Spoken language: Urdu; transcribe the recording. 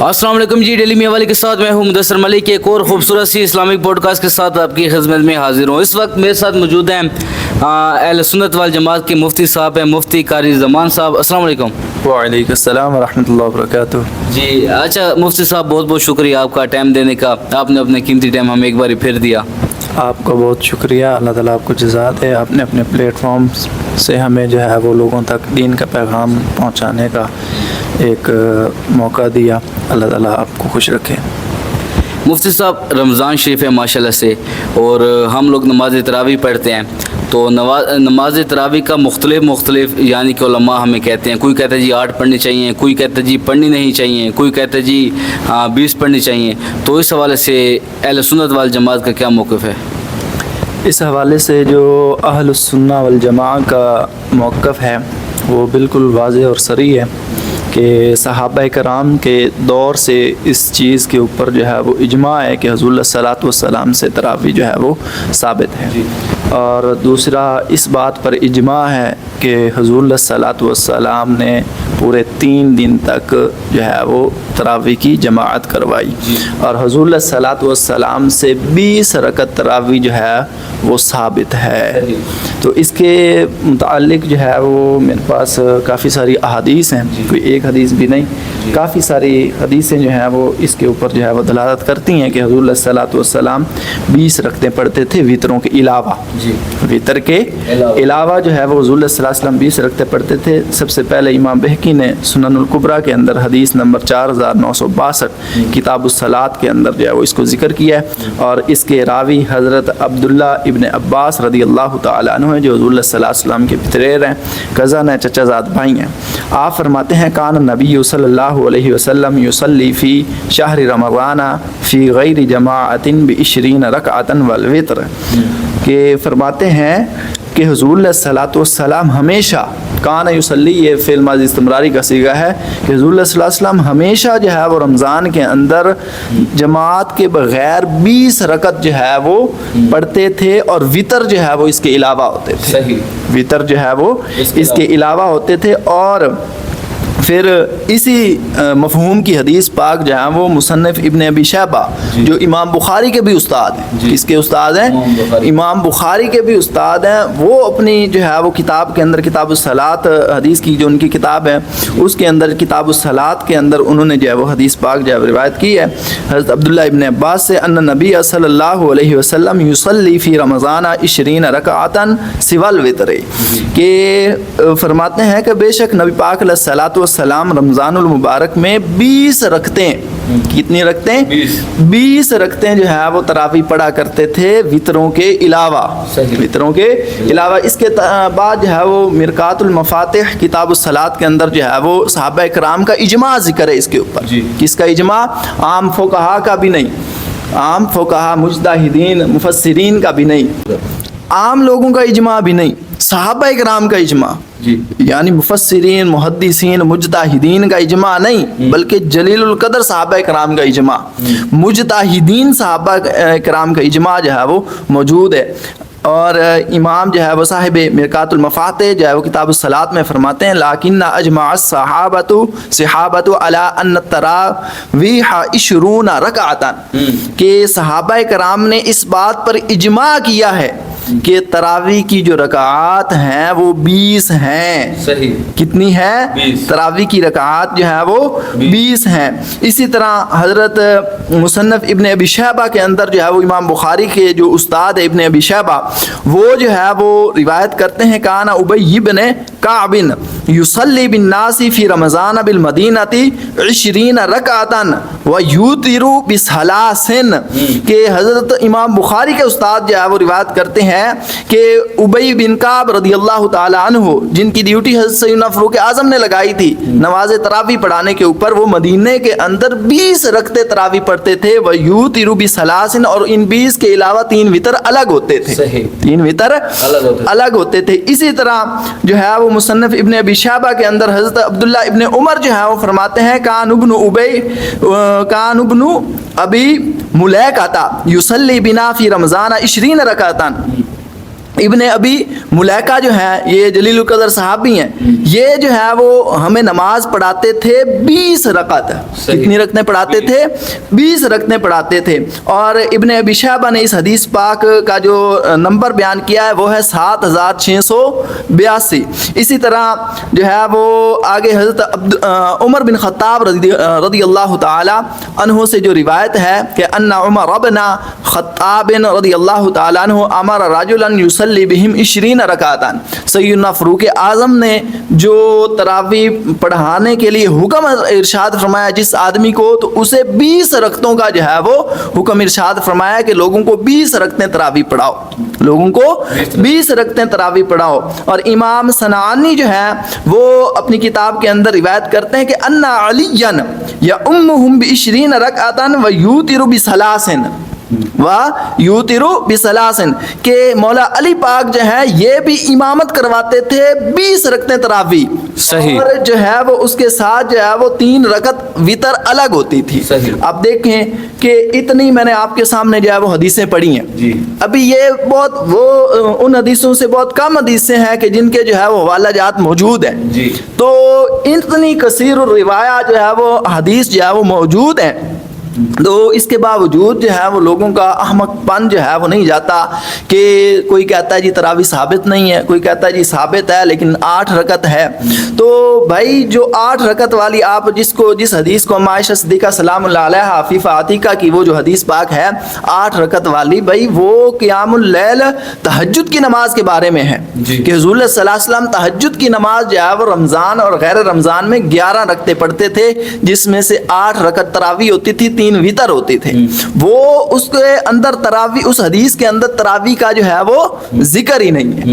السلام علیکم جی، ڈیلی میاں والی کے ساتھ میں ہوں مدثر ملک، ایک اور خوبصورت سی اسلامک پوڈ کاسٹ کے ساتھ آپ کی خدمت میں حاضر ہوں۔ اس وقت میرے ساتھ موجود ہیں اہل سنت والجماعت کے مفتی صاحب ہیں، مفتی قاری زمان صاحب۔ السلام علیکم۔ وعلیکم السلام ورحمۃ اللہ وبرکاتہ۔ جی اچھا مفتی صاحب، بہت بہت شکریہ آپ کا ٹائم دینے کا، آپ نے اپنے قیمتی ٹائم ہمیں ایک بار پھر دیا۔ آپ کا بہت شکریہ، اللہ تعالیٰ آپ کو جزا دے۔ آپ نے اپنے پلیٹ فارم سے ہمیں جو ہے وہ لوگوں تک دین کا پیغام پہنچانے کا ایک موقع دیا، اللہ تعالیٰ آپ کو خوش رکھے۔ مفتی صاحب، رمضان شریف ہے ماشاءاللہ سے، اور ہم لوگ نماز تراویح پڑھتے ہیں، تو نماز تراویح کا مختلف یعنی کہ علماء ہمیں کہتے ہیں، کوئی کہتا ہے جی 8 پڑھنی چاہیے، کوئی کہتا ہے جی پڑھنی نہیں چاہیے، کوئی کہتا ہے جی 20 پڑھنی چاہیے، تو اس حوالے سے اہل سنت والجماعت کا کیا موقف ہے؟ اس حوالے سے جو اہل السنہ والجماعہ کا موقف ہے وہ بالکل واضح اور صریح ہے کہ صحابہ کرام کے دور سے اس چیز کے اوپر جو ہے وہ اجماع ہے کہ حضور صلی اللہ علیہ وسلم سے تراویح جو ہے وہ ثابت ہے، اور دوسرا اس بات پر اجماع ہے کہ حضور صلی اللہ علیہ وسلم نے پورے 3 دن تک جو ہے وہ تراویح کی جماعت کروائی، اور حضور صلی اللہ علیہ وسلم سے 20 رکعت تراویح جو ہے وہ ثابت ہے۔ تو اس کے متعلق جو ہے وہ میرے پاس کافی ساری احادیث ہیں، کوئی ایک حدیث بھی نہیں، کافی ساری حدیثیں جو ہیں وہ اس کے اوپر جو ہے وہ دلالت کرتی ہیں کہ حضور صلی اللہ علیہ وسلم 20 رکعتیں پڑھتے تھے وطروں کے علاوہ، وطر کے علاوہ جو ہے وہ حضور صلی اللہ علیہ وسلم 20 رکعتیں پڑھتے تھے۔ سب سے پہلے امام بہقی نے سنن الکبریٰ کے اندر حدیث نمبر 4962 کتاب الصلاۃ کے اندر جو ہے وہ اس کو ذکر کیا ہے، اور اس کے راوی حضرت عبداللہ ابن عباس رضی اللہ تعالیٰ عنہ ہیں، جو حضور صلی اللہ علیہ وسلم کے بھتریر ہیں، کزن ہیں، چچا زاد بھائی ہیں۔ آپ فرماتے ہیں کان نبی صلی اللہ علیہ وسلم یصلی فی شہر رمضان فی غیر جماعت ب20 رکعۃ والوتر، کہ فرماتے ہیں کہ حضور صلی اللہ علیہ وسلم ہمیشہ، کان یصلی یہ فعل ماضی استمراری کا صیغہ ہے، کہ حضور صلی اللہ علیہ وسلم ہمیشہ جو ہے وہ رمضان کے اندر جماعت کے بغیر 20 رکعت جو ہے وہ پڑھتے تھے، اور وطر جو ہے وہ اس کے علاوہ ہوتے تھے، وطر جو ہے وہ اس کے علاوہ ہوتے تھے۔ اور پھر اسی مفہوم کی حدیث پاک جو ہے وہ مصنف ابن ابی شیبہ جو امام بخاری کے بھی استاد ہیں، کس کے استاد ہیں؟ امام بخاری کے بھی استاد ہیں، وہ اپنی جو ہے وہ کتاب کے اندر کتاب الصلاۃ، حدیث کی جو ان کی کتاب ہے اس کے اندر کتاب الصلاۃ کے اندر انہوں نے جو ہے وہ حدیث پاک جو ہے روایت کی ہے حضرت عبداللہ ابن عباس سے، ان نبی صلی اللہ علیہ وسلم یصلی فی رمضان 20 رکعۃ سوی الوتر، کہ فرماتے ہیں کہ بے شک نبی پاک علیہ الصلوۃ والسلام رمضان المبارک میں 20 رکعتیں، کتنی رکعتیں؟ 20 رکعتیں جو ہے وہ تراویح پڑھا کرتے تھے وطروں کے علاوہ، وطروں کے علاوہ۔ اس کے بعد جو ہے وہ مرقات المفاتح کتاب الصلاۃ کے اندر جو ہے وہ صحابہ کرام کا اجماع ذکر ہے اس کے اوپر، کس کا اجماع؟ عام فقہا کا بھی نہیں، عام فقہا مجتہدین مفسرین کا بھی نہیں، عام لوگوں کا اجماع بھی نہیں، صحابہ کرام کا اجماع، یعنی مفسرین محدثین مجتہدین کا اجماع نہیں، بلکہ جلیل القدر صحابہ کرام کا اجماع، مجتہدین صحابہ کرام کا اجماع جو ہے وہ موجود ہے۔ اور امام جو ہے وہ صاحب مرقات المفاتح جو ہے وہ کتاب الصلاۃ میں فرماتے ہیں لیکن اجمع الصحابۃ علی ان التراویح 20 رکعۃ، کہ صحابہ کرام نے اس بات پر اجماع کیا ہے کہ تراویح کی جو رکعات ہیں وہ 20 ہیں۔ صحیح، کتنی ہے؟ 20۔ تراویح کی رکعات جو ہے وہ 20 ہیں۔ اسی طرح حضرت مصنف ابن ابی شیبہ کے اندر جو ہے وہ امام بخاری کے جو استاد ابن ابی شیبہ، وہ جو ہے وہ روایت کرتے ہیں کان ابی بن کعب یصلی بالناس فی رمضان بالمدینہ 20 رکعۃ ویوتر بثلاث، کہ حضرت امام بخاری کے استاد جو ہے وہ روایت کرتے ہیں کہ ابی بن کعب رضی اللہ تعالی عنہ، جن کی ڈیوٹی حضرت سیدنا فاروق اعظم نے لگائی تھی نماز تراویح پڑھانے کے اوپر، وہ مدینے کے اندر 20 رکعتیں تراویح پڑھتے تھے، ویوتر بثلاث، اور ان 20 کے علاوہ 3 وطر الگ ہوتے تھے، 3 وطر الگ ہوتے تھے۔ اسی طرح جو ہے وہ مصنف ابن ابی شیبہ کے اندر حضرت عبداللہ ابن عمر جو ہے وہ فرماتے ہیں کان ابن ابی ملیکہ یصلی بنا فی رمضان 20 رکعۃ، ابن ابی ملیکہ جو ہیں یہ جلیل القدر صحابی ہیں, یہ جو ہے وہ ہمیں نماز پڑھاتے تھے 20 رکعت. کتنی رکعتیں پڑھاتے تھے؟ 20 رکعتیں پڑھاتے تھے. اور ابن ابی شیبہ نے اس حدیث پاک کا جو نمبر بیان کیا ہے وہ ہے 7682. اسی طرح جو ہے وہ آگے حضرت عمر بن خطاب رضی اللہ تعالی عنہ سے جو روایت ہے کہ ان عمر بن خطاب رضی اللہ تعالی عنہ امر رجلا یصلی بہم 20 رکعتاً. سیدنا فاروق اعظم نے جو تراویح پڑھانے کے لیے حکم ارشاد فرمایا جس آدمی کو, تو اسے 20 رکعتوں کا جو ہے وہ حکم ارشاد فرمایا کہ لوگوں کو 20 رکعتیں تراویح پڑھاؤ, لوگوں کو 20 رکعتیں تراویح پڑھاؤ. اور امام صنعانی جو ہے وہ اپنی کتاب کے اندر روایت کرتے ہیں کہ ان علیٰ یؤمہم ب20 رکعتاً ویوتر بثلاث کہ مولا علی پاک جو ہے یہ بھی امامت کرواتے تھے 20 رکعتیں تراویح. صحیح. اور جو ہے وہ اس کے ساتھ جو ہے وہ 3 رکعت وتر الگ ہوتی تھی. صحیح. اب دیکھیں کہ اتنی میں نے آپ کے سامنے جو ہے وہ حدیثیں پڑھی ہیں. جی. ابھی یہ بہت وہ ان حدیثوں سے بہت کم حدیثیں ہیں کہ جن کے جو ہے وہ حوالہ جات موجود ہیں. جی. تو اتنی کثیر الروایات جو ہے وہ حدیث جو ہے وہ موجود ہیں, تو اس کے باوجود جو ہے وہ لوگوں کا احمق پن جو ہے وہ نہیں جاتا کہ کوئی کہتا ہے جی تراویح ثابت نہیں ہے, کوئی کہتا ہے جی ثابت ہے لیکن 8 رکعت ہے. تو بھائی جو 8 رکعت والی آپ جس حدیث کو عائشہ صدیقہ سلام اللہ علیہا عفیفہ عتیقہ کی وہ جو حدیث پاک ہے 8 رکعت والی, بھائی وہ قیام اللیل تہجد کی نماز کے بارے میں ہے. جی. کہ حضور صلی اللہ علیہ وسلم تہجد کی نماز جو ہے وہ رمضان اور غیر رمضان میں 11 رکعتیں پڑھتے تھے, جس میں سے 8 رکعت تراویح ہوتی تھی, 3 وتر ہوتے تھے. وہ اس کے اندر تراویح, اس حدیث کے اندر تراویح کا جو ہے وہ ذکر ہی نہیں ہے.